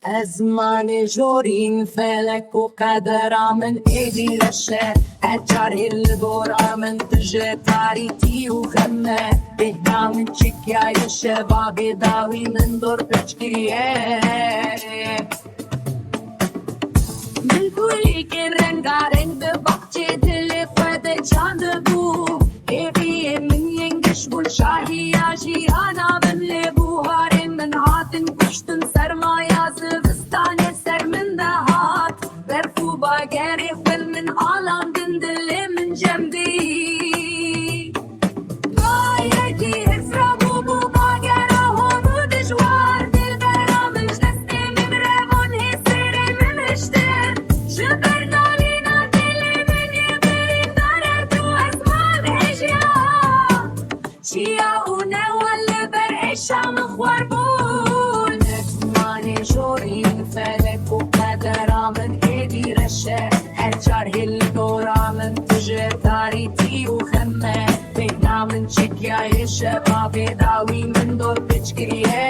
أزمان جورين فلك وقدر من إيدي رشا أجار البورا من تجي تاريتي وخمة بدا من تشكيا الشباب داوي من دور بشكريه من كل كرنجا رنگ بخشي دل فد چاند بو كيفي من ينگش بول شاهي آجي أنا من لبو هارم من هاتن كشتن سرمايا زبستان سر من دهات برفو باگري فل من آلان دندل من جنبي بايدي افرابو بو باگرا هونو دجوار دل برامج دسته من ربون هسر من رشته جبرنالينا دل من يبرين داره تو اسمان هجيا شيا ونوال برعشا مخوار بول نتماني جورين فلك وقدرا من ايدي رشا أجار الدورا من تجي تاريتي وخمة بينا من شكيا الشباب داوي من دور بشكريه